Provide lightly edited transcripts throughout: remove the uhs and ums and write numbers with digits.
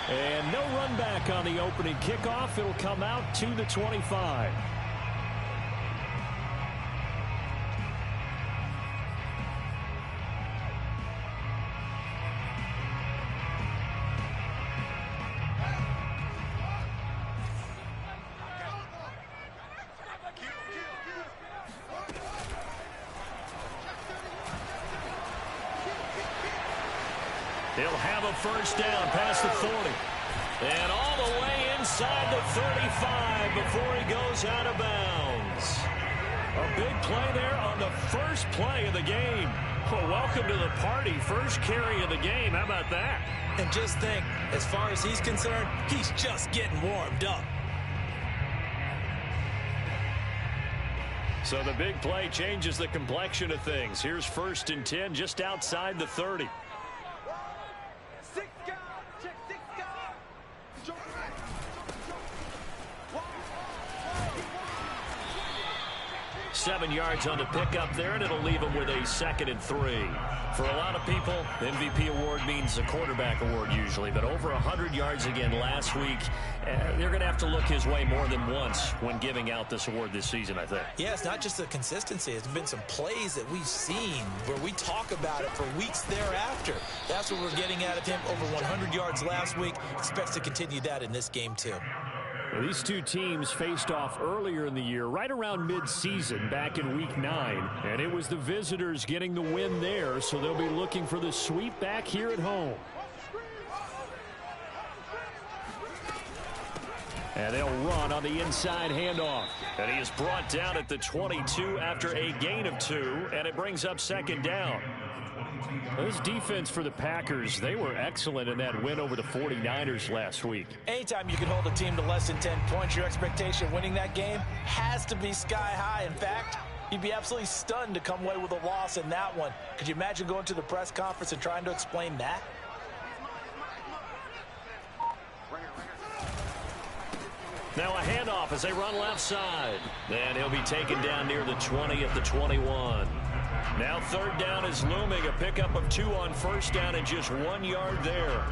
And no run back on the opening kickoff. It'll come out to the 25. He'll have a first down past the 40. And all the way inside the 35 before he goes out of bounds. A big play there on the first play of the game. Well, welcome to the party. First carry of the game. How about that? And just think, as far as he's concerned, he's just getting warmed up. So the big play changes the complexion of things. Here's 1st and 10 just outside the 30. 7 yards on the pickup there, and it'll leave him with a 2nd and 3. For a lot of people, MVP award means a quarterback award usually, but over 100 yards again last week. They're going to have to look his way more than once when giving out this award this season, I think. Yeah, it's not just the consistency. It's been some plays that we've seen where we talk about it for weeks thereafter. That's what we're getting out of him. Over 100 yards last week. Expects to continue that in this game, too. Well, these two teams faced off earlier in the year, right around mid-season, back in Week 9. And it was the visitors getting the win there, so they'll be looking for the sweep back here at home. And they'll run on the inside handoff. And he is brought down at the 22 after a gain of 2, and it brings up 2nd down. This defense for the Packers, they were excellent in that win over the 49ers last week. Anytime you can hold a team to less than 10 points, your expectation of winning that game has to be sky high. In fact, you'd be absolutely stunned to come away with a loss in that one. Could you imagine going to the press conference and trying to explain that? Now a handoff as they run left side. And he'll be taken down near the 20 at the 21. Now 3rd down is looming. A pickup of 2 on 1st down and just 1 yard there.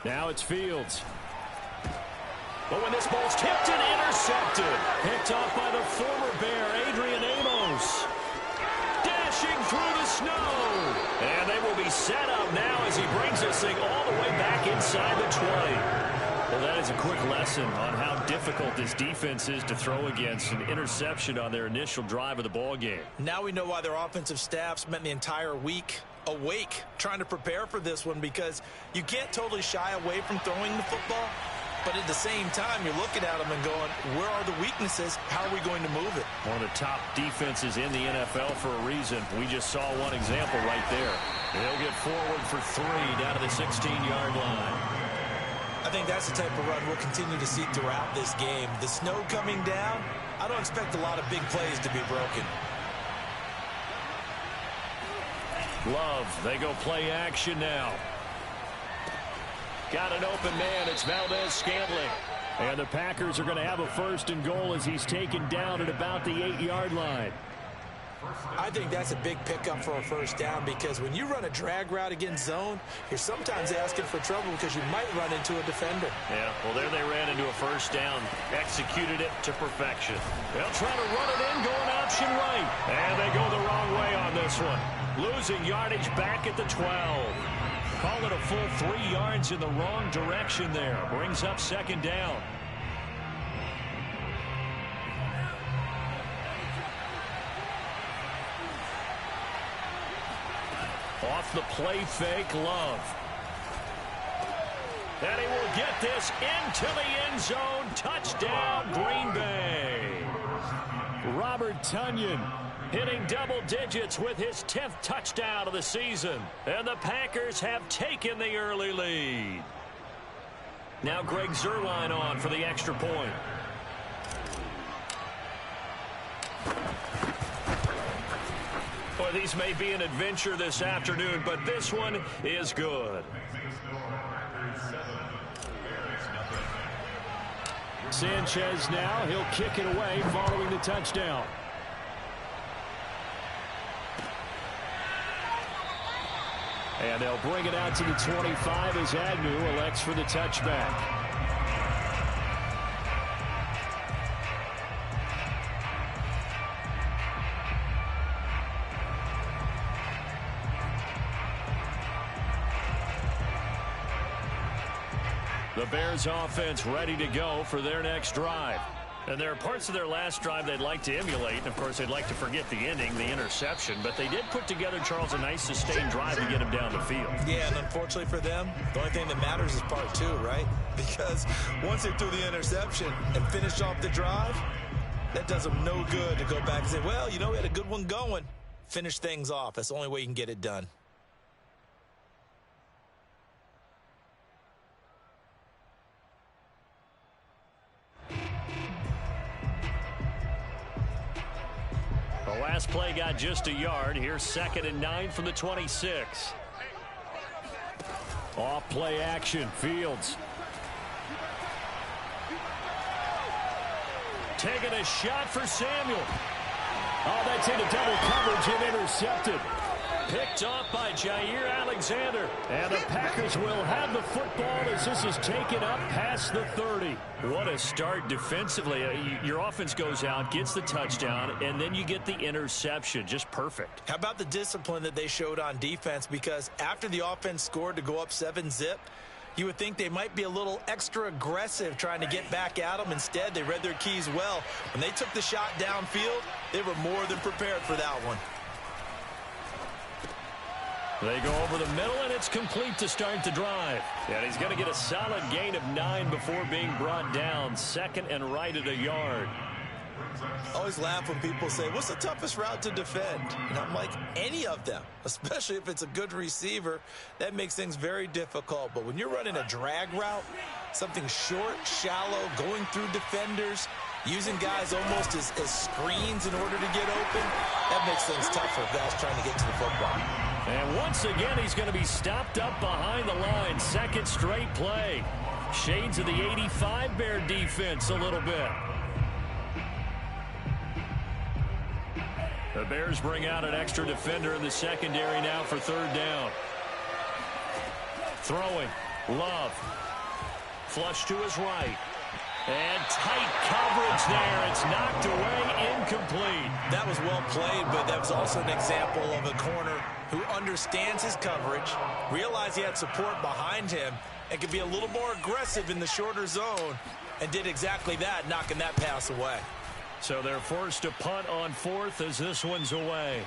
Now it's Fields. But when this ball's tipped and intercepted. Picked off by the former Bear, Adrian Amos. Dashing through the snow. And they will be set up now as he brings this thing all the way back inside the 20. Well, that is a quick lesson on how difficult this defense is to throw against. An interception on their initial drive of the ball game. Now we know why their offensive staff spent the entire week awake trying to prepare for this one, because you can't totally shy away from throwing the football. But at the same time, you're looking at them and going, where are the weaknesses? How are we going to move it? One of the top defenses in the NFL for a reason. We just saw one example right there. They'll get forward for 3 down to the 16-yard line. I think that's the type of run we'll continue to see throughout this game. The snow coming down, I don't expect a lot of big plays to be broken. Love, they go play action now. Got an open man. It's Valdez-Scantling. And the Packers are going to have a 1st and goal as he's taken down at about the 8-yard line. I think that's a big pickup for a 1st down, because when you run a drag route against zone, you're sometimes asking for trouble because you might run into a defender. Yeah, well, there they ran into a 1st down. Executed it to perfection. They'll try to run it in, going option right. And they go the wrong way on this one. Losing yardage back at the 12. Call it a full 3 yards in the wrong direction there. Brings up 2nd down. Off the play fake, Love. And he will get this into the end zone. Touchdown, Green Bay. Robert Tonyan hitting double digits with his 10th touchdown of the season. And the Packers have taken the early lead. Now Greg Zuerlein on for the extra point. Boy, these may be an adventure this afternoon, but this one is good. Sanchez now, he'll kick it away following the touchdown. And they'll bring it out to the 25 as Agnew elects for the touchback. The Bears offense ready to go for their next drive. And there are parts of their last drive they'd like to emulate. And, of course, they'd like to forget the ending, the interception. But they did put together, Charles, a nice sustained drive to get him down the field. Yeah, and unfortunately for them, the only thing that matters is part two, right? Because once they threw the interception and finished off the drive, that does them no good to go back and say, well, you know, we had a good one going. Finish things off. That's the only way you can get it done. The last play got just a yard. Here's 2nd and 9 from the 26. Off play action. Fields. Taking a shot for Samuel. Oh, that's into double coverage and intercepted. Picked off by Jair Alexander. And the Packers will have the football as this is taken up past the 30. What a start defensively. Your offense goes out, gets the touchdown, and then you get the interception. Just perfect. How about the discipline that they showed on defense? Because after the offense scored to go up 7-zip, you would think they might be a little extra aggressive trying to get back at them. Instead, they read their keys well. When they took the shot downfield, they were more than prepared for that one. They go over the middle, and it's complete to start the drive. And he's going to get a solid gain of 9 before being brought down. 2nd and right at a yard. I always laugh when people say, what's the toughest route to defend? And I'm like, any of them, especially if it's a good receiver. That makes things very difficult. But when you're running a drag route, something short, shallow, going through defenders, using guys almost as screens in order to get open, that makes things tough for guys trying to get to the football. And once again, he's going to be stopped up behind the line. 2nd straight play. Shades of the 85 Bear defense a little bit. The Bears bring out an extra defender in the secondary now for 3rd down. Throwing. Love. Flush to his right. And tight coverage there. It's knocked away, incomplete. That was well played, but that was also an example of a corner who understands his coverage, realized he had support behind him, and could be a little more aggressive in the shorter zone, and did exactly that, knocking that pass away. So they're forced to punt on 4th as this one's away.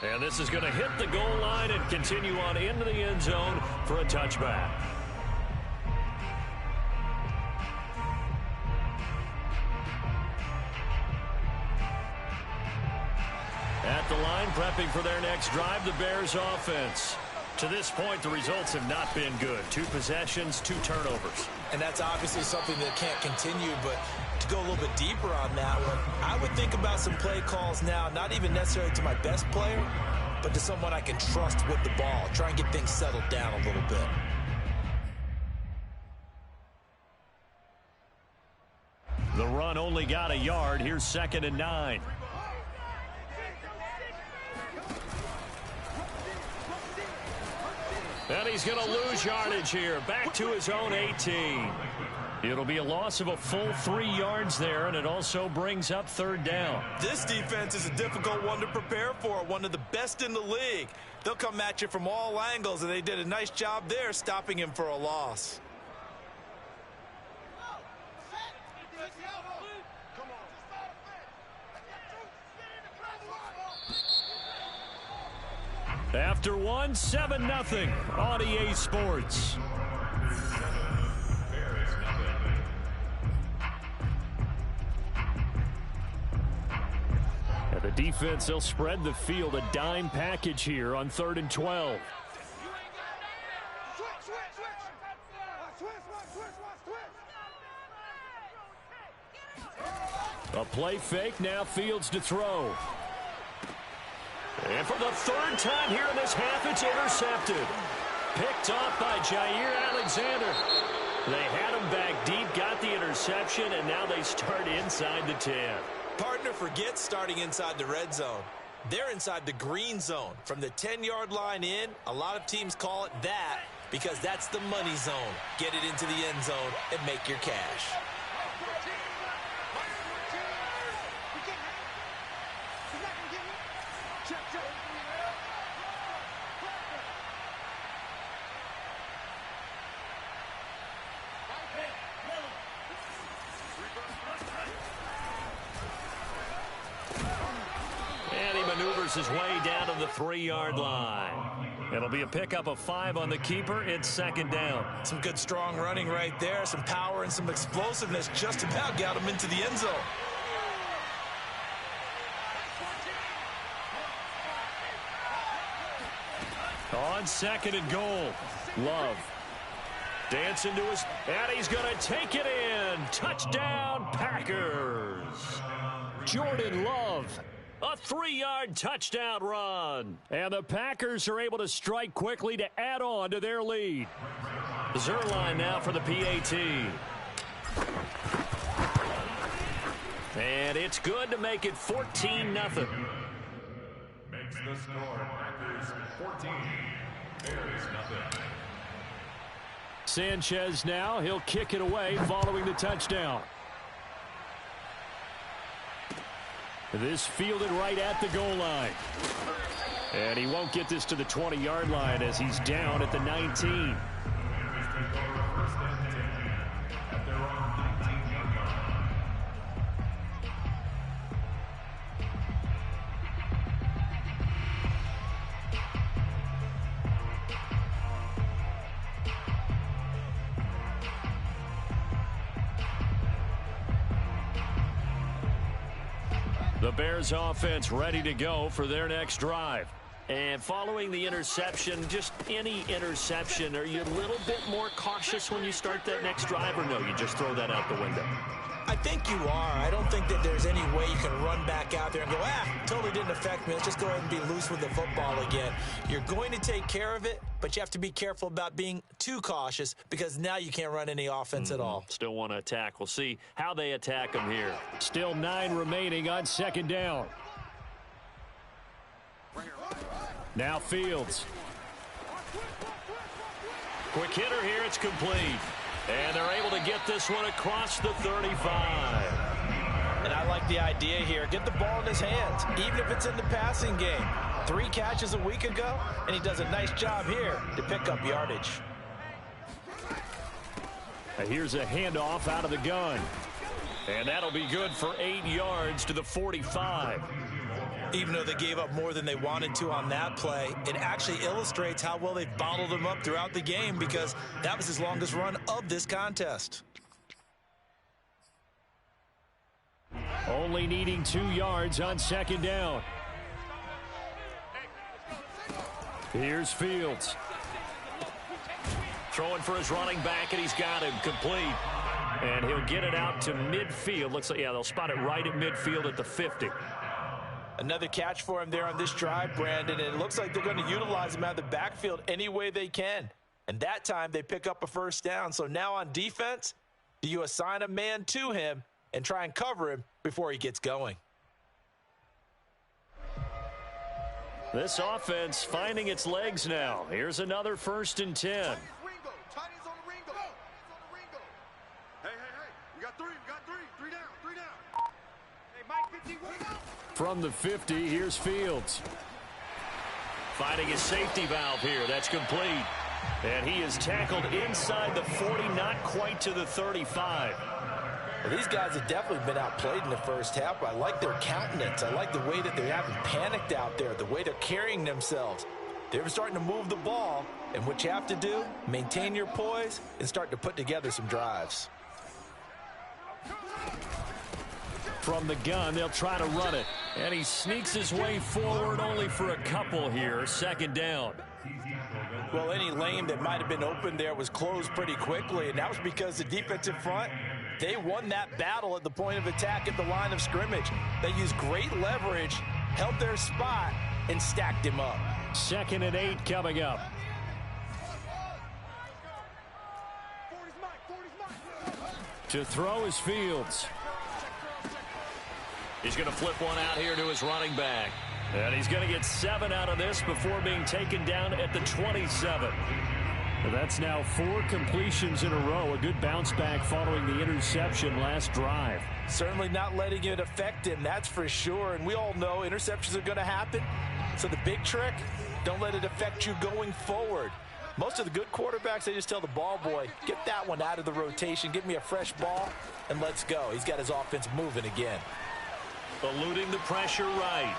And this is going to hit the goal line and continue on into the end zone for a touchback. At the line, prepping for their next drive, the Bears offense. To this point, the results have not been good. 2 possessions, 2 turnovers. And that's obviously something that can't continue, but to go a little bit deeper on that one, I would think about some play calls now, not even necessarily to my best player, but to someone I can trust with the ball. Try and get things settled down a little bit. The run only got a yard. Here's 2nd and 9. And he's going to lose yardage here. Back to his own 18. It'll be a loss of a full 3 yards there, and it also brings up 3rd down. This defense is a difficult one to prepare for, one of the best in the league. They'll come at you from all angles, and they did a nice job there stopping him for a loss. After 1, 7-0 on EA Sports. And the defense, they'll spread the field, a dime package here on 3rd and 12. A play fake, now Fields to throw. And for the 3rd time here in this half, it's intercepted. Picked off by Jair Alexander. They had him back deep, got the interception, and now they start inside the 10. Partner forgets starting inside the red zone. They're inside the green zone. From the 10-yard line in, a lot of teams call it that because that's the money zone. Get it into the end zone and make your cash. His way down to the 3-yard line. It'll be a pickup of 5 on the keeper. It's second down. Some good strong running right there. Some power and some explosiveness just about got him into the end zone. On second and goal, Love. Dancing to his, and he's going to take it in. Touchdown, Packers. Jordan Love. A 3-yard touchdown run. And the Packers are able to strike quickly to add on to their lead. Zerline now for the PAT. And it's good to make it 14-0. Makes the score Packers 14. Bears nothing. Sanchez now. He'll kick it away following the touchdown. This fielded right at the goal line. And he won't get this to the 20-yard line as he's down at the 19. The Bears offense ready to go for their next drive. And following the interception, just any interception, are you a little bit more cautious when you start that next drive, or no, you just throw that out the window? I think you are. I don't think that there's any way you can run back out there and go, totally didn't affect me. Let's just go ahead and be loose with the football again. You're going to take care of it, but you have to be careful about being too cautious because now you can't run any offense at all. Still want to attack. We'll see how they attack them here. Still 9 remaining on second down. Now Fields. Quick hitter here. It's complete. And they're able to get this one across the 35. And I like the idea here. Get the ball in his hands, even if it's in the passing game. 3 catches a week ago, and he does a nice job here to pick up yardage. And here's a handoff out of the gun. And that'll be good for 8 yards to the 45. Even though they gave up more than they wanted to on that play, it actually illustrates how well they've bottled him up throughout the game because that was his longest run of this contest. Only needing 2 yards on second down. Here's Fields. Throwing for his running back, and he's got him complete. And he'll get it out to midfield. Looks like, yeah, they'll spot it right at midfield at the 50. Another catch for him there on this drive, Brandon, and it looks like they're going to utilize him out of the backfield any way they can. And that time they pick up a first down. So now on defense, do you assign a man to him and try and cover him before he gets going? This offense finding its legs now. Here's another 1st and 10. From the 50, here's Fields. Finding his safety valve here. That's complete. And he is tackled inside the 40, not quite to the 35. Well, these guys have definitely been outplayed in the first half. I like their countenance. I like the way that they haven't panicked out there, the way they're carrying themselves. They're starting to move the ball, and what you have to do, maintain your poise and start to put together some drives. From the gun, they'll try to run it. And he sneaks his way forward only for a couple here. Second down. Well, any lane that might have been open there was closed pretty quickly, and that was because the defensive front, they won that battle at the point of attack at the line of scrimmage. They used great leverage, held their spot, and stacked him up. 2nd and 8 coming up. To throw is Fields. He's going to flip one out here to his running back. And he's going to get 7 out of this before being taken down at the 27. Well, that's now 4 completions in a row. A good bounce back following the interception last drive. Certainly not letting it affect him, that's for sure. And we all know interceptions are going to happen. So the big trick, don't let it affect you going forward. Most of the good quarterbacks, they just tell the ball boy, get that one out of the rotation, give me a fresh ball, and let's go. He's got his offense moving again. Eluding the pressure right.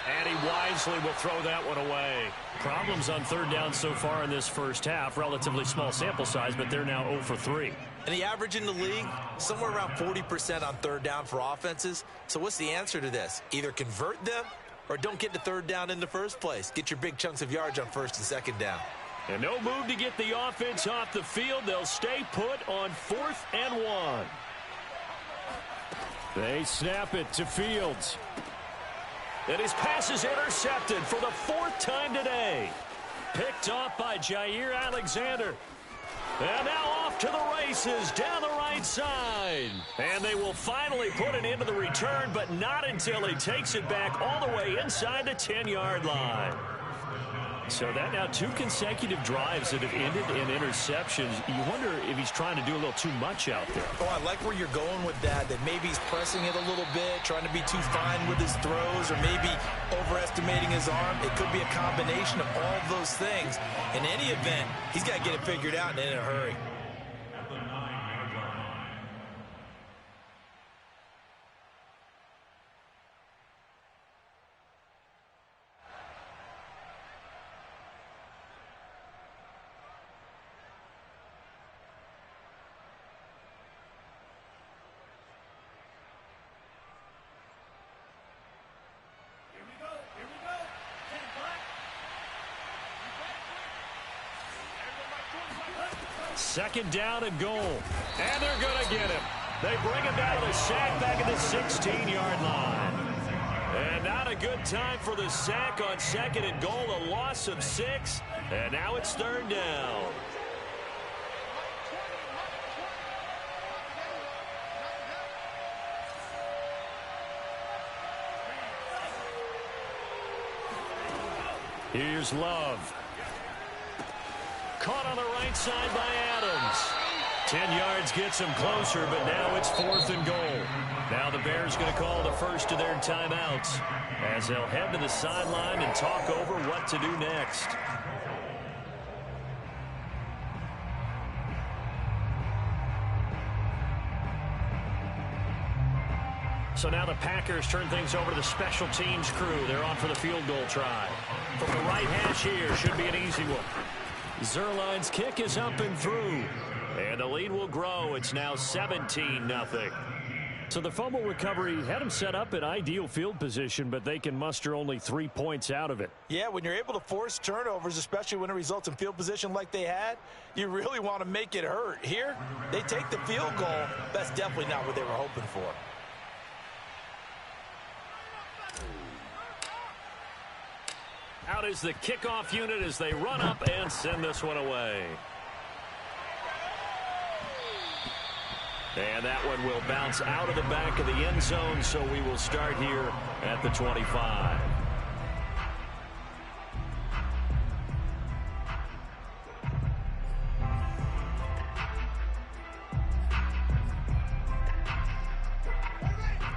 And he wisely will throw that one away. Problems on third down so far in this first half. Relatively small sample size, but they're now 0 for 3. And the average in the league, somewhere around 40% on third down for offenses. So what's the answer to this? Either convert them or don't get to third down in the first place. Get your big chunks of yards on first and second down. And no move to get the offense off the field. They'll stay put on 4th and 1. They snap it to Fields. And his pass is intercepted for the 4th time today. Picked off by Jair Alexander. And now off to the races down the right side. And they will finally put it into the return, but not until he takes it back all the way inside the 10-yard line. So that now 2 consecutive drives that have ended in interceptions. You wonder if he's trying to do a little too much out there. Oh, I like where you're going with that maybe he's pressing it a little bit, trying to be too fine with his throws, or maybe overestimating his arm. It could be a combination of all of those things. In any event, he's got to get it figured out and in a hurry. Second down and goal. And they're going to get him. They bring him down with a sack back at the 16-yard line. And not a good time for the sack on second and goal. A loss of 6. And now it's third down. Here's Love. Caught on the right side by Adams. 10 yards gets him closer, but now it's 4th and goal. Now the Bears going to call the first of their timeouts as they'll head to the sideline and talk over what to do next. So now the Packers turn things over to the special teams crew. They're on for the field goal try. From the right hash here, should be an easy one. Zerline's kick is up and through. And the lead will grow. It's now 17-0. So the fumble recovery had them set up in ideal field position, but they can muster only 3 points out of it. Yeah, when you're able to force turnovers, especially when it results in field position like they had, you really want to make it hurt. Here, they take the field goal. That's definitely not what they were hoping for. Out is the kickoff unit as they run up and send this one away. And that one will bounce out of the back of the end zone, so we will start here at the 25.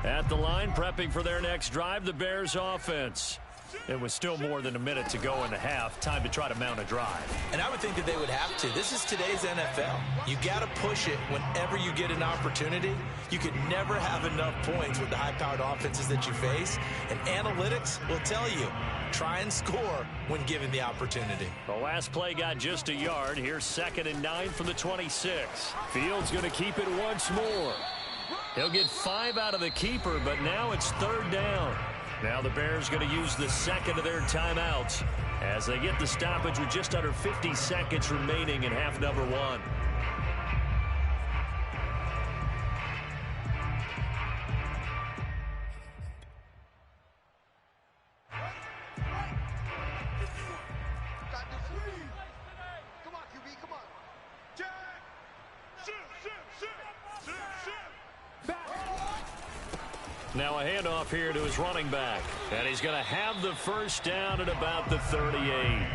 At the line, prepping for their next drive, the Bears offense. It was still more than a minute to go in the half. Time to try to mount a drive. And I would think that they would have to. This is today's NFL. You got to push it whenever you get an opportunity. You could never have enough points with the high-powered offenses that you face. And analytics will tell you, try and score when given the opportunity. The last play got just a yard. Here's 2nd and 9 from the 26. Fields going to keep it once more. He'll get 5 out of the keeper, but now it's 3rd down. Now the Bears going to use the second of their timeouts as they get the stoppage with just under 50 seconds remaining in half number 1. Now a handoff here to his running back. And he's going to have the first down at about the 38.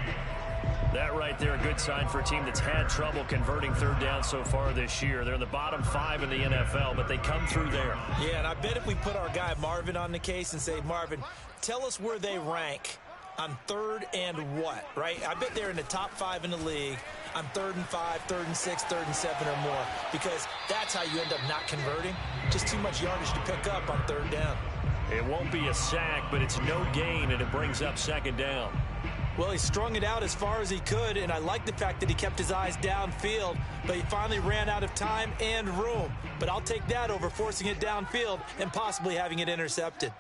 That right there, a good sign for a team that's had trouble converting third down so far this year. They're in the bottom 5 in the NFL, but they come through there. Yeah, and I bet if we put our guy Marvin on the case and say, Marvin, tell us where they rank on third and what, right? I bet they're in the top 5 in the league on 3rd and 5, 3rd and 6, 3rd and 7 or more, because that's how you end up not converting. Just too much yardage to pick up on third down. It won't be a sack, but it's no gain, and it brings up second down. Well, he strung it out as far as he could, and I like the fact that he kept his eyes downfield, but he finally ran out of time and room. But I'll take that over forcing it downfield and possibly having it intercepted.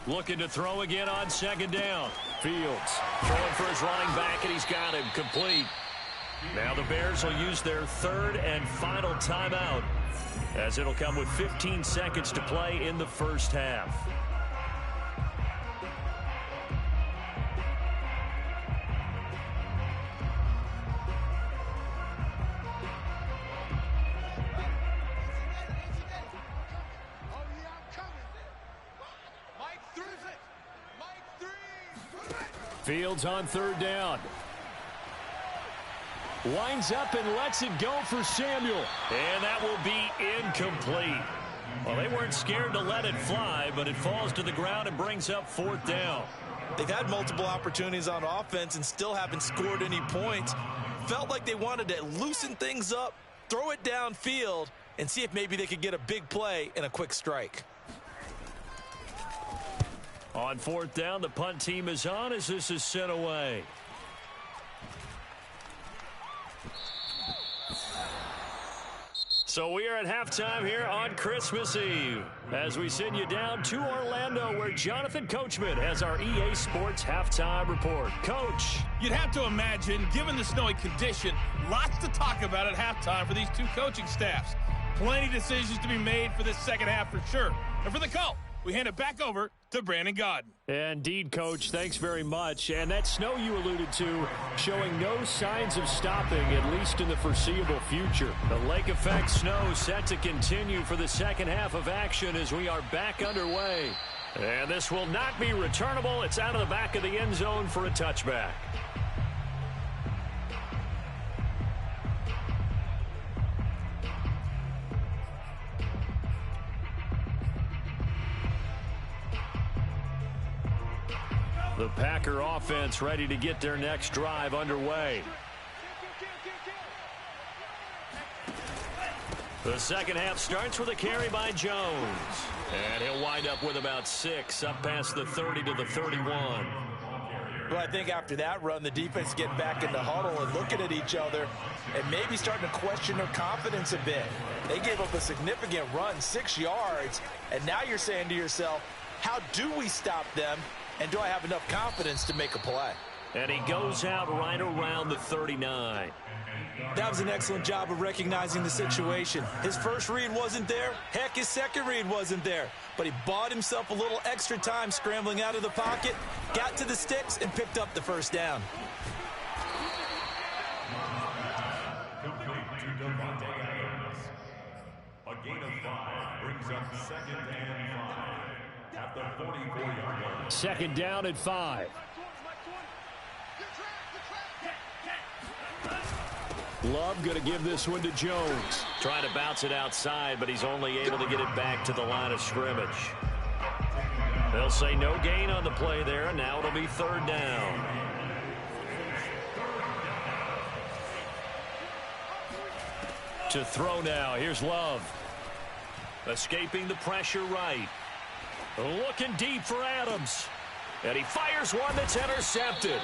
Looking to throw again on second down. Fields throwing for his running back, and he's got him complete. Now the Bears will use their third and final timeout, as it'll come with 15 seconds to play in the first half. Fields on third down. Winds up and lets it go for Samuel. And that will be incomplete. Well, they weren't scared to let it fly, but it falls to the ground and brings up fourth down. They've had multiple opportunities on offense and still haven't scored any points. Felt like they wanted to loosen things up, throw it downfield, and see if maybe they could get a big play and a quick strike. On fourth down, the punt team is on as this is sent away. So we are at halftime here on Christmas Eve as we send you down to Orlando, where Jonathan Coachman has our EA Sports halftime report. Coach. You'd have to imagine, given the snowy condition, lots to talk about at halftime for these two coaching staffs. Plenty of decisions to be made for this second half for sure. And for the call, we hand it back over to Brandon Gaudin. Indeed, Coach. Thanks very much. And that snow you alluded to showing no signs of stopping, at least in the foreseeable future. The lake effect snow set to continue for the second half of action as we are back underway. And this will not be returnable. It's out of the back of the end zone for a touchback. The Packer offense ready to get their next drive underway. The second half starts with a carry by Jones. And he'll wind up with about 6, up past the 30 to the 31. Well, I think after that run, the defense is getting back in the huddle and looking at each other and maybe starting to question their confidence a bit. They gave up a significant run, 6 yards, and now you're saying to yourself, how do we stop them? And do I have enough confidence to make a play? And he goes out right around the 39. That was an excellent job of recognizing the situation. His first read wasn't there. Heck, his second read wasn't there. But he bought himself a little extra time scrambling out of the pocket, got to the sticks, and picked up the first down. A gain of 5 brings up second and 5 at the 44-yard line. Second down at 5. Love going to give this one to Jones. Trying to bounce it outside, but he's only able to get it back to the line of scrimmage. They'll say no gain on the play there, and now it'll be third down. To throw now, here's Love. Escaping the pressure right. Looking deep for Adams. And he fires one that's intercepted.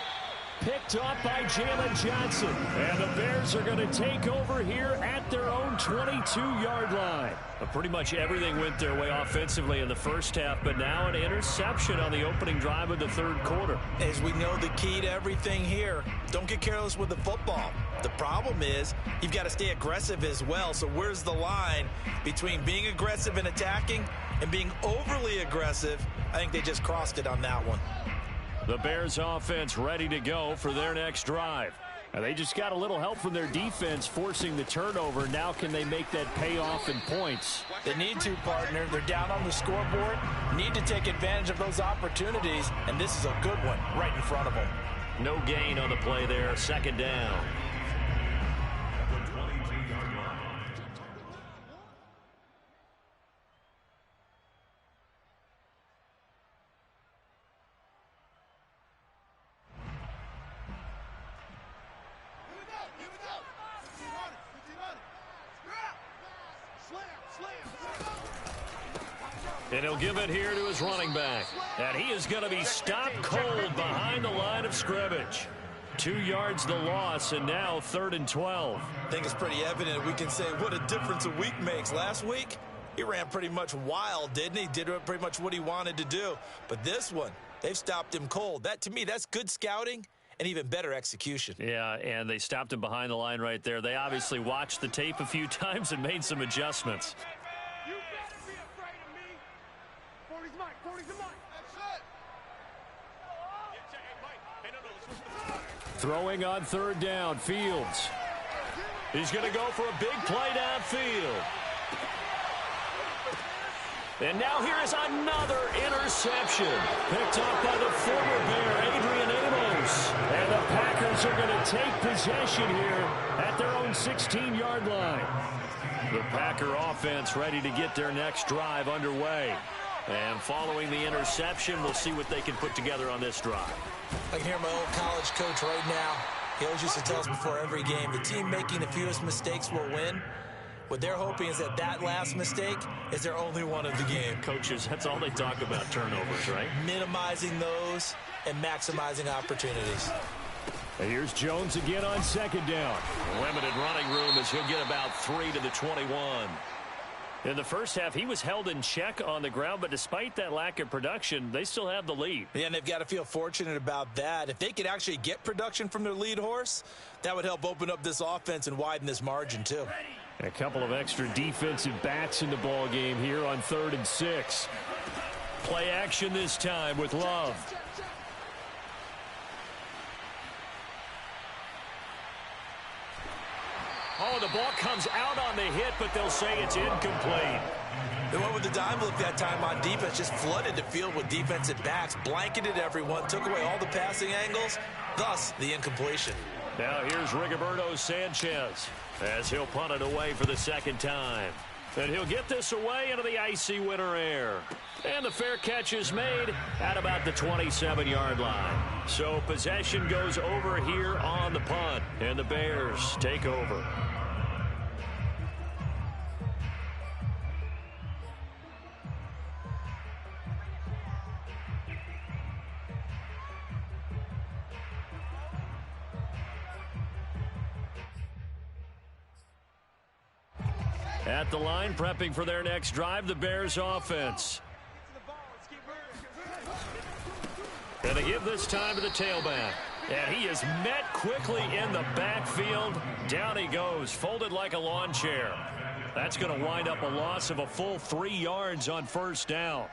Picked off by Jalen Johnson. And the Bears are going to take over here at their own 22-yard line. Pretty much everything went their way offensively in the first half, but now an interception on the opening drive of the third quarter. As we know, the key to everything here, don't get careless with the football. The problem is you've got to stay aggressive as well. So where's the line between being aggressive and attacking and being overly aggressive? I think they just crossed it on that one. The Bears offense ready to go for their next drive. And they just got a little help from their defense forcing the turnover. Now can they make that pay off in points? They need to, partner. They're down on the scoreboard. Need to take advantage of those opportunities. And this is a good one right in front of them. No gain on the play there. Second down. And he'll give it here to his running back. And he is going to be stopped cold behind the line of scrimmage. 2 yards the loss, and now 3rd and 12. I think it's pretty evident. We can say what a difference a week makes. Last week, he ran pretty much wild, didn't he? Did pretty much what he wanted to do. But this one, they've stopped him cold. That, to me, that's good scouting and even better execution. Yeah, and they stopped him behind the line right there. They obviously watched the tape a few times and made some adjustments. Throwing on 3rd down, Fields. He's going to go for a big play downfield. And now here is another interception. Picked up by the former Bear, Adrian Amos. And the Packers are going to take possession here at their own 16-yard line. The Packer offense ready to get their next drive underway. And following the interception, we'll see what they can put together on this drive. I can hear my old college coach right now. He always used to tell us before every game, the team making the fewest mistakes will win. What they're hoping is that that last mistake is their only one of the game. Coaches, that's all they talk about, turnovers, right? Minimizing those and maximizing opportunities. And here's Jones again on 2nd down. Limited running room as he'll get about 3 to the 21. In the first half, he was held in check on the ground, but despite that lack of production, they still have the lead. Yeah, and they've got to feel fortunate about that. If they could actually get production from their lead horse, that would help open up this offense and widen this margin, too. A couple of extra defensive backs in the ball game here on 3rd and 6. Play action this time with Love. Oh, the ball comes out on the hit, but they'll say it's incomplete. They went with the dime look that time on defense, just flooded the field with defensive backs, blanketed everyone, took away all the passing angles, thus the incompletion. Now here's Rigoberto Sanchez as he'll punt it away for the 2nd time. And he'll get this away into the icy winter air. And the fair catch is made at about the 27-yard line. So possession goes over here on the punt, and the Bears take over. At the line, prepping for their next drive, the Bears offense. And they give this time to the tailback. And he is met quickly in the backfield. Down he goes, folded like a lawn chair. That's going to wind up a loss of a full 3 yards on 1st down.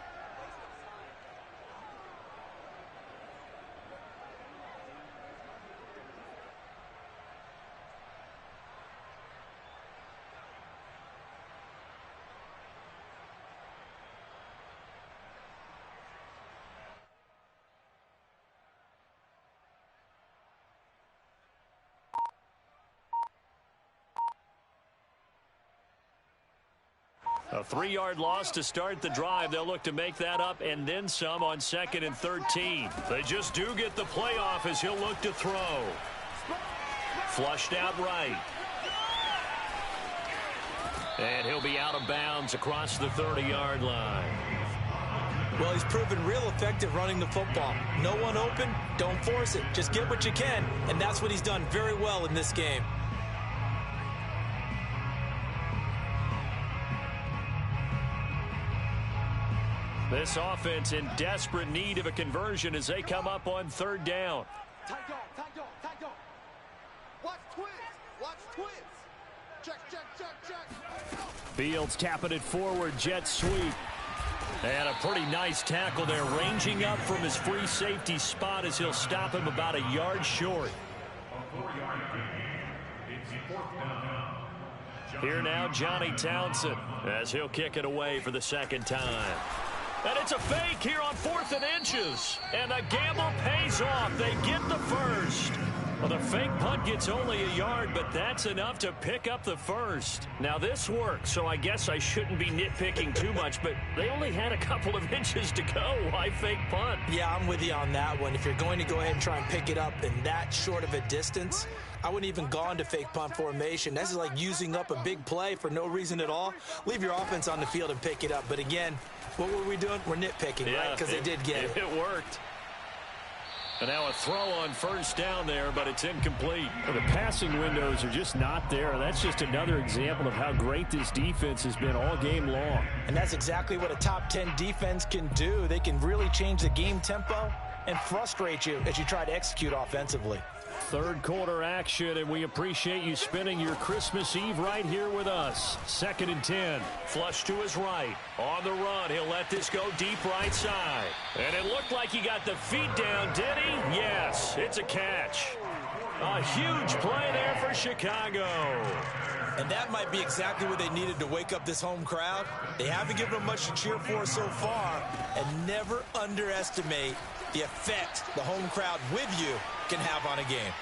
A 3-yard loss to start the drive. They'll look to make that up and then some on 2nd and 13. They just do get the playoff as he'll look to throw. Flushed out right. And he'll be out of bounds across the 30-yard line. Well, he's proven real effective running the football. No one open, don't force it. Just get what you can, and that's what he's done very well in this game. This offense in desperate need of a conversion as they come up on 3rd down. Tight dog. Watch twins. Check. Fields tapping it forward, jet sweep. And a pretty nice tackle there, ranging up from his free safety spot as he'll stop him about a yard short. Here now, Johnny Townsend, as he'll kick it away for the second time. And it's a fake here on 4th and inches. And the gamble pays off. They get the first. Well, the fake punt gets only a yard, but that's enough to pick up the first. Now, this works, so I guess I shouldn't be nitpicking too much, but they only had a couple of inches to go. Why fake punt? Yeah, I'm with you on that one. If you're going to go ahead and try and pick it up in that short of a distance, I wouldn't even go into fake punt formation. This is like using up a big play for no reason at all. Leave your offense on the field and pick it up. But again, what were we doing? We're nitpicking, right? Because they did get it. It worked. And now a throw on first down there, but it's incomplete. Well, the passing windows are just not there. That's just another example of how great this defense has been all game long. And that's exactly what a top 10 defense can do. They can really change the game tempo and frustrate you as you try to execute offensively. Third quarter action, and we appreciate you spending your Christmas Eve right here with us. 2nd and 10. Flush to his right. On the run, he'll let this go deep right side. And it looked like he got the feet down, did he? Yes, it's a catch. A huge play there for Chicago. And that might be exactly what they needed to wake up this home crowd. They haven't given them much to cheer for so far, and never underestimate the effect the home crowd with you can have on a game.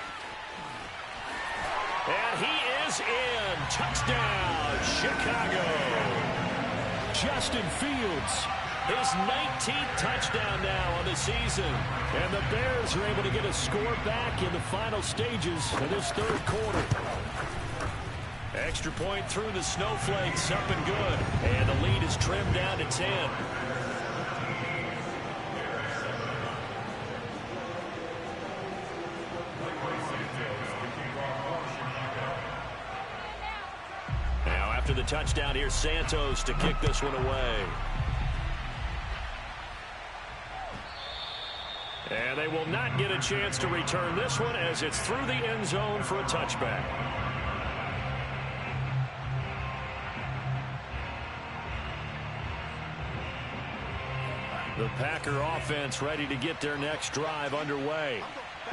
And he is in. Touchdown, Chicago. Justin Fields, his 19th touchdown now on the season. and the Bears are able to get a score back in the final stages of this third quarter. Extra point through the snowflakes, up and good. And the lead is trimmed down to 10. Now after the touchdown, here's Santos to kick this one away. And they will not get a chance to return this one as it's through the end zone for a touchback. The Packer offense ready to get their next drive underway.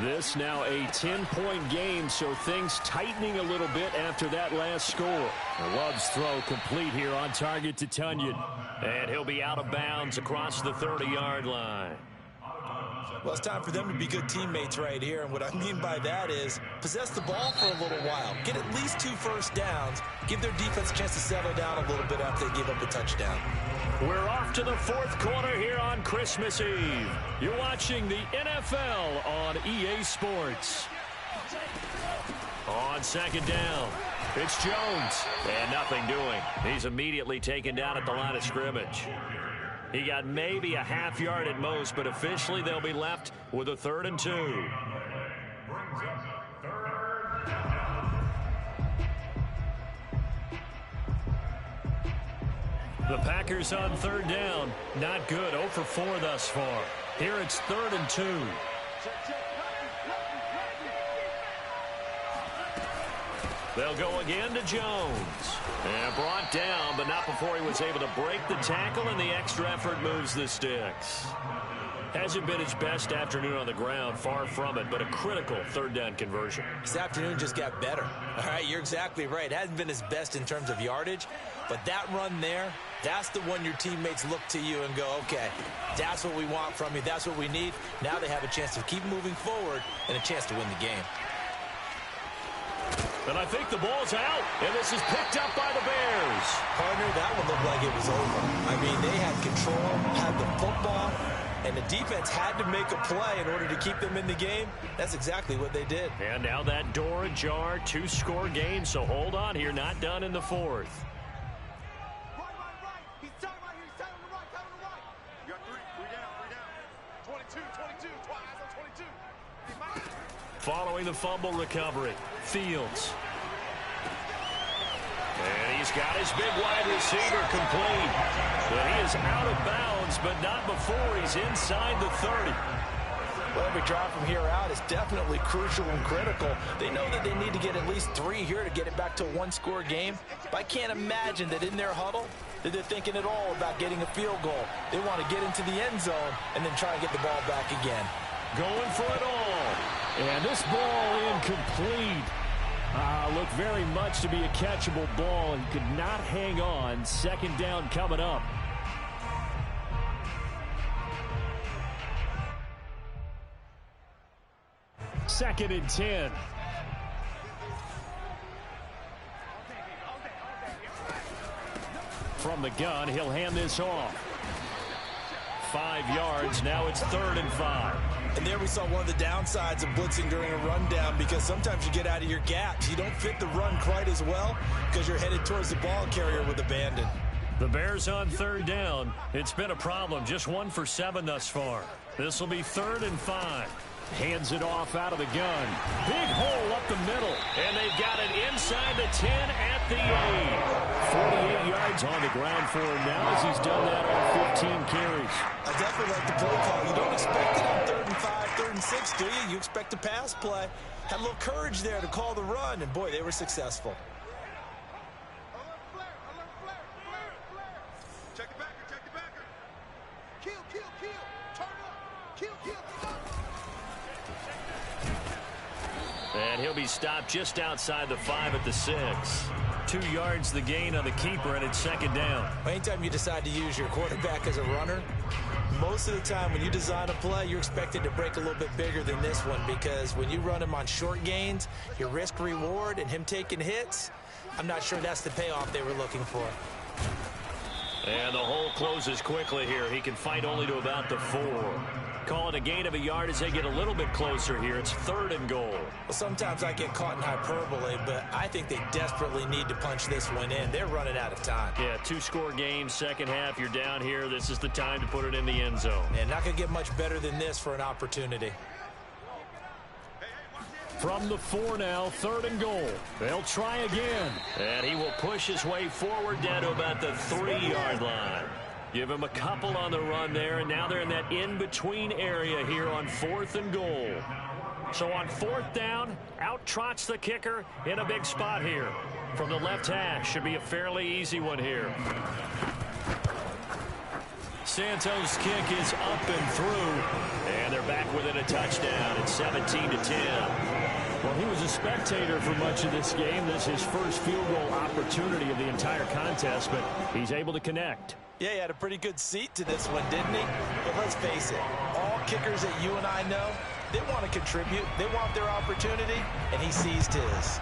This now a 10-point game, so things tightening a little bit after that last score. Love's throw complete here on target to Tunyon. And he'll be out of bounds across the 30-yard line. Well, it's time for them to be good teammates right here. And what I mean by that is possess the ball for a little while. Get at least 2 first downs. Give their defense a chance to settle down a little bit after they give up a touchdown. We're off to the fourth quarter here on Christmas Eve. You're watching the NFL on EA Sports. On second down, it's Jones. And nothing doing. He's immediately taken down at the line of scrimmage. He got maybe a half yard at most, but officially they'll be left with a 3rd and 2. The Packers on 3rd down. Not good. 0 for 4 thus far. Here it's 3rd and 2. They'll go again to Jones. And brought down, but not before he was able to break the tackle, and the extra effort moves the sticks. Hasn't been his best afternoon on the ground, far from it, but a critical 3rd down conversion. This afternoon just got better. All right, you're exactly right. It hasn't been his best in terms of yardage, but that run there, that's the one your teammates look to you and go, okay, that's what we want from you. That's what we need. Now they have a chance to keep moving forward and a chance to win the game. And I think the ball's out, and this is picked up by the Bears. Partner, that one looked like it was over. I mean, they had control, had the football, and the defense had to make a play in order to keep them in the game. That's exactly what they did. And now that door ajar, 2-score game, so hold on here, not done in the 4th. Right. He's tied right here. He's tied on the right. Tied on the right. You got 3 down. 22. Twice on 22. Hey, Mike. Following the fumble recovery, Fields. And he's got his big wide receiver complete. But he is out of bounds, but not before he's inside the 30. Well, every drive from here out is definitely crucial and critical. They know that they need to get at least 3 here to get it back to a 1-score game. But I can't imagine that in their huddle, that they're thinking at all about getting a field goal. They want to get into the end zone and then try and get the ball back again. Going for it all. And this ball incomplete. Looked very much to be a catchable ball and could not hang on. Second down coming up. Second and 10. From the gun, he'll hand this off. 5 yards. Now it's 3rd and 5. And there we saw one of the downsides of blitzing during a rundown, because sometimes you get out of your gaps. You don't fit the run quite as well because you're headed towards the ball carrier with abandon. The Bears on 3rd down. It's been a problem. Just 1 for 7 thus far. This will be 3rd and 5. Hands it off out of the gun. Big hole up the middle. And they've got it inside the 10 at the 8. 48 yards on the ground for him now as he's done that on 15 carries. I definitely like the play call. You don't expect it on 3rd and 5, 3rd and 6, do you? You expect a pass play. Had a little courage there to call the run, and boy, they were successful. Check the backer, check the backer. Kill, kill, kill. Turn up. Kill, kill, kill. And he'll be stopped just outside the 5 at the 6. 2 yards the gain on the keeper, and it's 2nd down. Anytime you decide to use your quarterback as a runner, most of the time when you design a play, you're expected to break a little bit bigger than this one, because when you run him on short gains, your risk-reward and him taking hits, I'm not sure that's the payoff they were looking for. And the hole closes quickly here. He can fight only to about the 4. Call it a gain of a yard as they get a little bit closer here. It's 3rd and goal. Well, sometimes I get caught in hyperbole, but I think they desperately need to punch this one in. They're running out of time. Yeah, 2-score game, second half. You're down here. This is the time to put it in the end zone. And not going to get much better than this for an opportunity. From the 4 now, 3rd and goal. They'll try again. And he will push his way forward down to about the 3-yard line. Give him a couple on the run there, and now they're in that in-between area here on 4th and goal. So on 4th down, out trots the kicker in a big spot here. From the left hash, should be a fairly easy one here. Santos' kick is up and through, and they're back within a touchdown. It's 17-10. Well, he was a spectator for much of this game. This is his first field goal opportunity of the entire contest, but he's able to connect. Yeah, he had a pretty good seat to this one, didn't he? But let's face it, all kickers that you and I know, they want to contribute. They want their opportunity, and he seized his.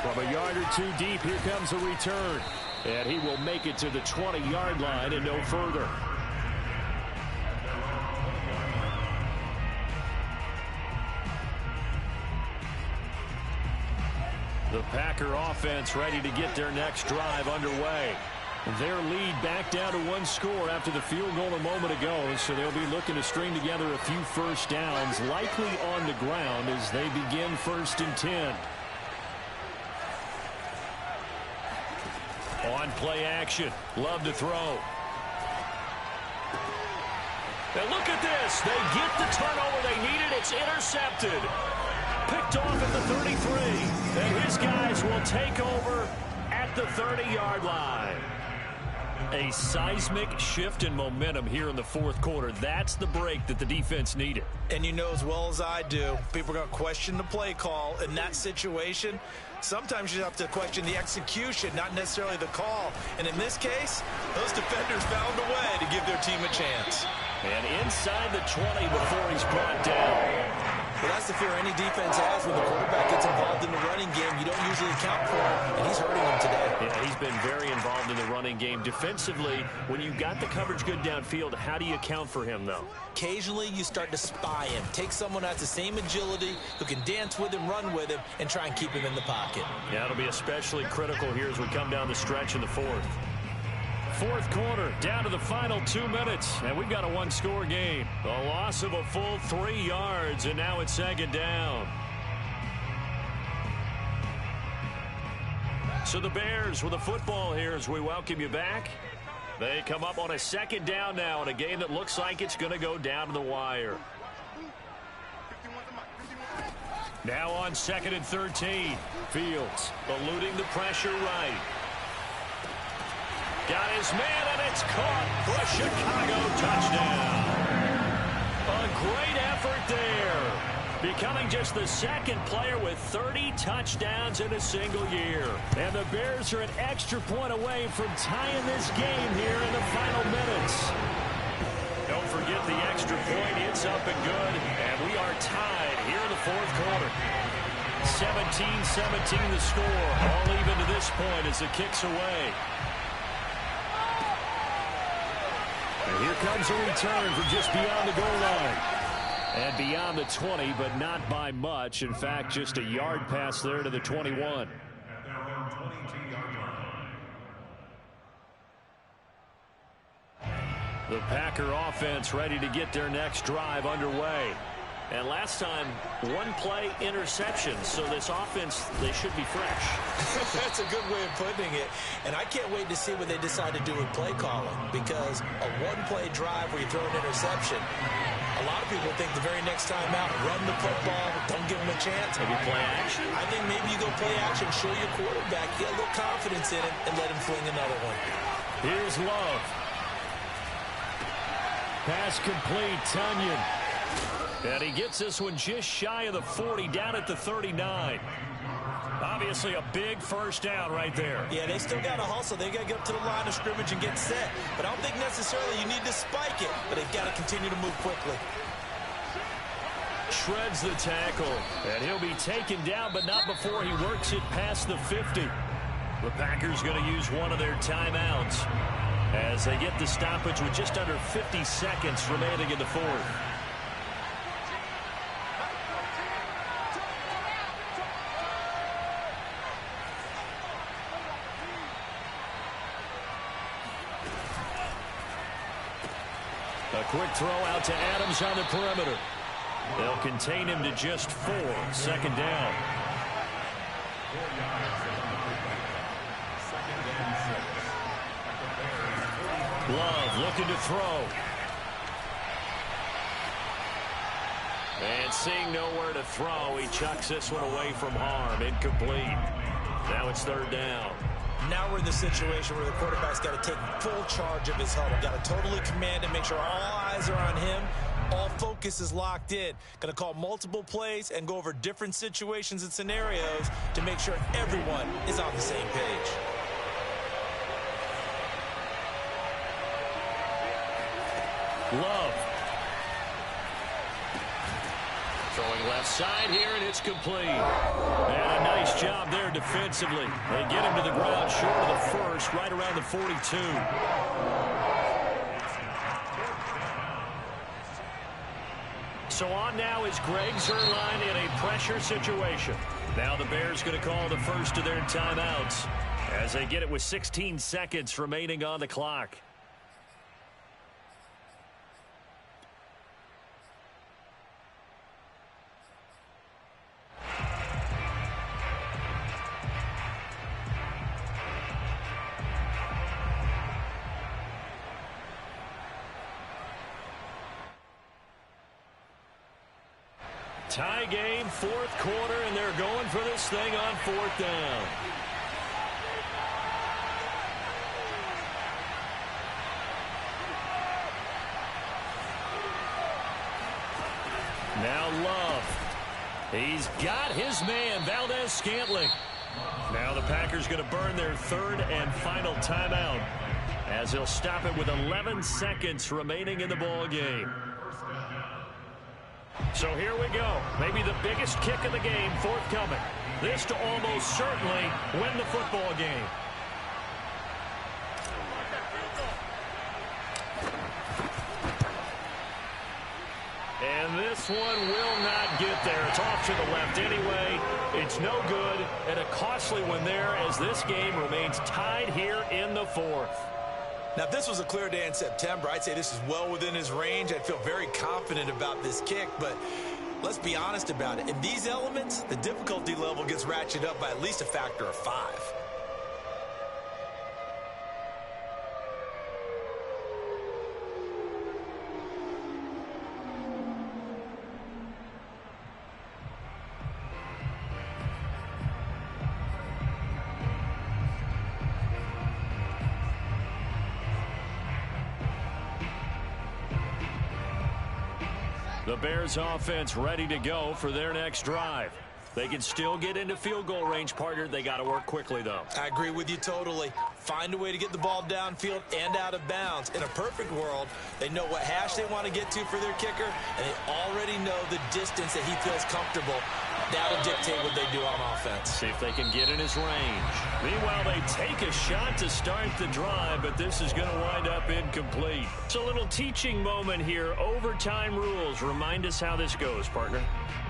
From a yard or 2 deep, here comes a return. And he will make it to the 20-yard line and no further. The Packer offense ready to get their next drive underway. Their lead back down to 1 score after the field goal a moment ago, so they'll be looking to string together a few first downs, likely on the ground as they begin 1st and 10. On play action, Love to throw. And look at this. They get the turnover they needed. It's intercepted. Picked off at the 33. And his guys will take over at the 30-yard line. A seismic shift in momentum here in the 4th quarter. That's the break that the defense needed. And you know as well as I do, people are going to question the play call in that situation. Sometimes you have to question the execution, not necessarily the call. And in this case, those defenders found a way to give their team a chance. And inside the 20 before he's brought down. Well, that's the fear any defense has when the quarterback gets involved in the running game. You don't usually account for him, and he's hurting them today. Yeah, he's been very involved in the running game. Defensively, when you got the coverage good downfield, how do you account for him, though? Occasionally, you start to spy him. Take someone who has the same agility, who can dance with him, run with him, and try and keep him in the pocket. Yeah, it'll be especially critical here as we come down the stretch in the 4th. 4th quarter, down to the final 2 minutes, and we've got a 1-score game. A loss of a full 3 yards, and now it's 2nd down. So the Bears with the football here as we welcome you back. They come up on a 2nd down now in a game that looks like it's going to go down to the wire. Now on 2nd and 13. Fields eluding the pressure right. Got his man, and it's caught for a Chicago touchdown. A great effort there. Becoming just the second player with 30 touchdowns in a single year. And the Bears are an extra point away from tying this game here in the final minutes. Don't forget the extra point. It's up and good. And we are tied here in the fourth quarter. 17-17 the score. All even to this point as the kick's away. And here comes a return from just beyond the goal line. And beyond the 20, but not by much. In fact, just a yard pass there to the 21. The Packer offense ready to get their next drive underway. And last time, one play interception. So this offense, they should be fresh. That's a good way of putting it. And I can't wait to see what they decide to do with play calling. Because a one-play drive where you throw an interception, a lot of people think the very next time out, run the football, don't give them a chance. Maybe play action? I think maybe you go play action, show your quarterback, get a little confidence in it, and let him fling another one. Here's Love. Pass complete, Tunyon. And he gets this one just shy of the 40, down at the 39. Obviously a big first down right there. Yeah, they still got to hustle. They got to get up to the line of scrimmage and get set. But I don't think necessarily you need to spike it, but they've got to continue to move quickly. Shreds the tackle, and he'll be taken down, but not before he works it past the 50. The Packers going to use one of their timeouts as they get the stoppage with just under 50 seconds remaining in the fourth. A quick throw out to Adams on the perimeter. They'll contain him to just 4. Second down. Love looking to throw. And seeing nowhere to throw, he chucks this one away from harm. Incomplete. Now it's third down. Now we're in the situation where the quarterback's got to take full charge of his huddle. Got to totally command and make sure all eyes are on him. All focus is locked in. Going to call multiple plays and go over different situations and scenarios to make sure everyone is on the same page. Love. Throwing left side here, and it's complete. And a nice job there defensively. They get him to the ground short of the first, right around the 42. So on now is Greg Zuerlein in a pressure situation. Now the Bears going to call the first of their timeouts as they get it with 16 seconds remaining on the clock. Tie game, fourth quarter, and they're going for this thing on fourth down. Now Love. He's got his man, Valdez-Scantling. Now the Packers going to burn their third and final timeout as they'll stop it with 11 seconds remaining in the ball game. So here we go. Maybe the biggest kick of the game forthcoming. This to almost certainly win the football game. And this one will not get there. It's off to the left anyway. It's no good, and a costly one there as this game remains tied here in the fourth. Now, if this was a clear day in September, I'd say this is well within his range. I'd feel very confident about this kick, but let's be honest about it. In these elements, the difficulty level gets ratcheted up by at least a factor of 5. The Bears offense ready to go for their next drive. They can still get into field goal range, partner. They got to work quickly, though. I agree with you totally. Find a way to get the ball downfield and out of bounds. In a perfect world, they know what hash they want to get to for their kicker, and they already know the distance that he feels comfortable. That'll dictate what they do on offense. See if they can get in his range. Meanwhile, they take a shot to start the drive, but this is going to wind up incomplete. It's a little teaching moment here. Overtime rules. Remind us how this goes, partner.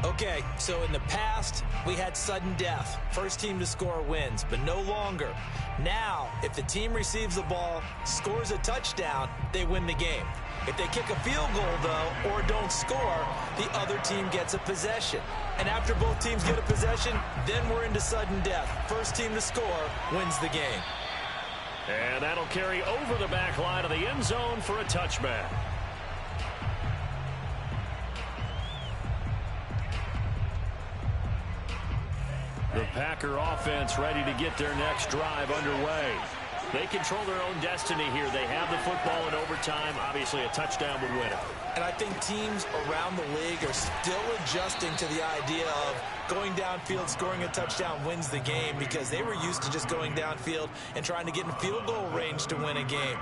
Okay, so in the past, we had sudden death. First team to score wins, but no longer. Now, if the team receives the ball, scores a touchdown, they win the game. If they kick a field goal, though, or don't score, the other team gets a possession. And after both teams get a possession, then we're into sudden death. First team to score wins the game. And that'll carry over the back line of the end zone for a touchback. The Packer offense ready to get their next drive underway. They control their own destiny here. They have the football in overtime. Obviously, a touchdown would win it. And I think teams around the league are still adjusting to the idea of going downfield, scoring a touchdown wins the game, because they were used to just going downfield and trying to get in field goal range to win a game.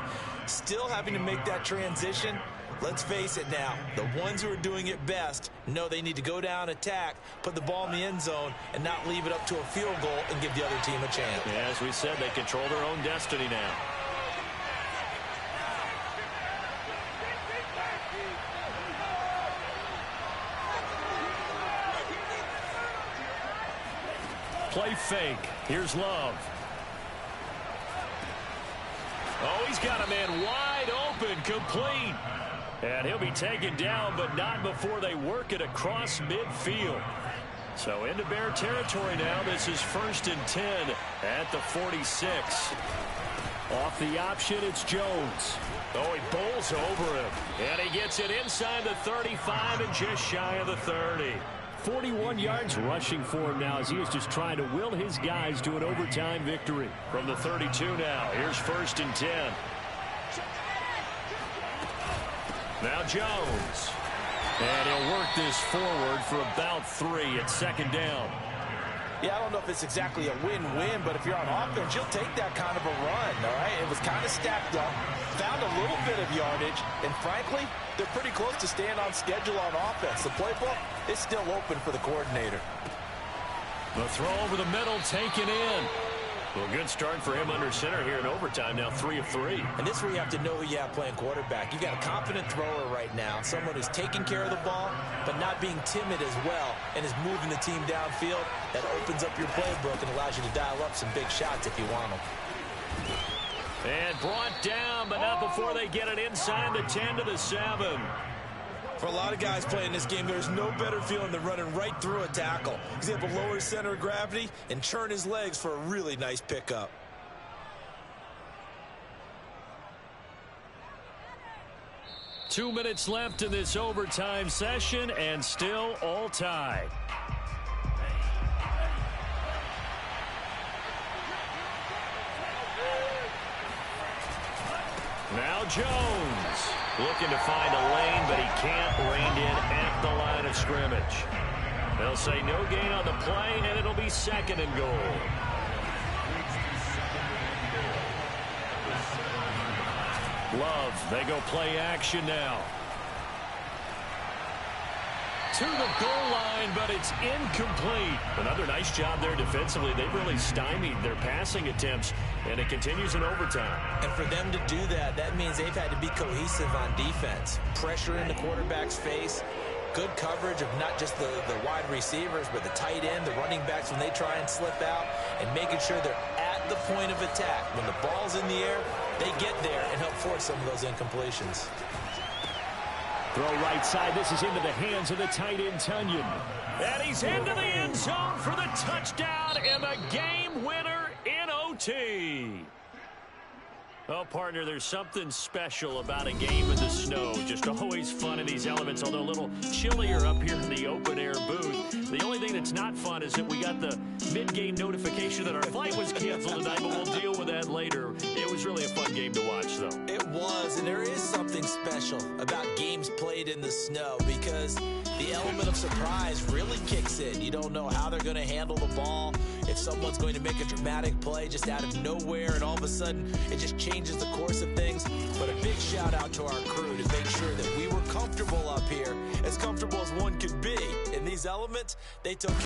Still having to make that transition. Let's face it now, the ones who are doing it best know they need to go down, attack, put the ball in the end zone, and not leave it up to a field goal and give the other team a chance. Yeah, as we said, they control their own destiny now. Play fake. Here's Love. Oh, he's got a man wide open, complete. And he'll be taken down, but not before they work it across midfield. So into Bear territory now. This is 1st and 10 at the 46. Off the option, it's Jones. Oh, he bowls over him. And he gets it inside the 35 and just shy of the 30. 41 yards rushing for him now as he is just trying to will his guys to an overtime victory. From the 32 now, here's 1st and 10. Now Jones. And he'll work this forward for about 3 at 2nd down. Yeah, I don't know if it's exactly a win-win, but if you're on offense, you'll take that kind of a run, all right? It was kind of stacked up, found a little bit of yardage, and frankly, they're pretty close to staying on schedule on offense. The playbook is still open for the coordinator. The throw over the middle, taken in. Well, good start for him under center here in overtime, now 3 of 3. And this is where you have to know who you have playing quarterback. You got a confident thrower right now, someone who's taking care of the ball, but not being timid as well, and is moving the team downfield. That opens up your playbook and allows you to dial up some big shots if you want them. And brought down, but not before they get it inside the 10 to the 7. For a lot of guys playing this game, there's no better feeling than running right through a tackle. He's able to lower his center of gravity and churn his legs for a really nice pickup. Two minutes left in this overtime session, and still all tied. Now Jones looking to find a lane, but he can't. Reined in at the line of scrimmage. They'll say no gain on the play, and it'll be 2nd and goal. Love, they go play action now. To the goal line, but it's incomplete. Another nice job there defensively. They've really stymied their passing attempts, and it continues in overtime. And for them to do that, that means they've had to be cohesive on defense. Pressure in the quarterback's face. Good coverage of not just the wide receivers, but the tight end, the running backs when they try and slip out, and making sure they're at the point of attack. When the ball's in the air, they get there and help force some of those incompletions. Throw right side. This is into the hands of the tight end, Tunyon. And he's into the end zone for the touchdown and the game winner in OT. Well, partner, there's something special about a game in the snow. Just always fun in these elements, although a little chillier up here in the open-air booth. The only thing that's not fun is that we got the mid-game notification that our flight was canceled tonight, but we'll deal with that later. It was really a fun game to watch, though. It was, and there is something special about games played in the snow because the element of surprise really kicks in. You don't know how they're going to handle the ball, if someone's going to make a dramatic play just out of nowhere, and all of a sudden it just changes the course of things. But a big shout out to our crew to make sure that we were comfortable up here, as comfortable as one could be. In these elements, they took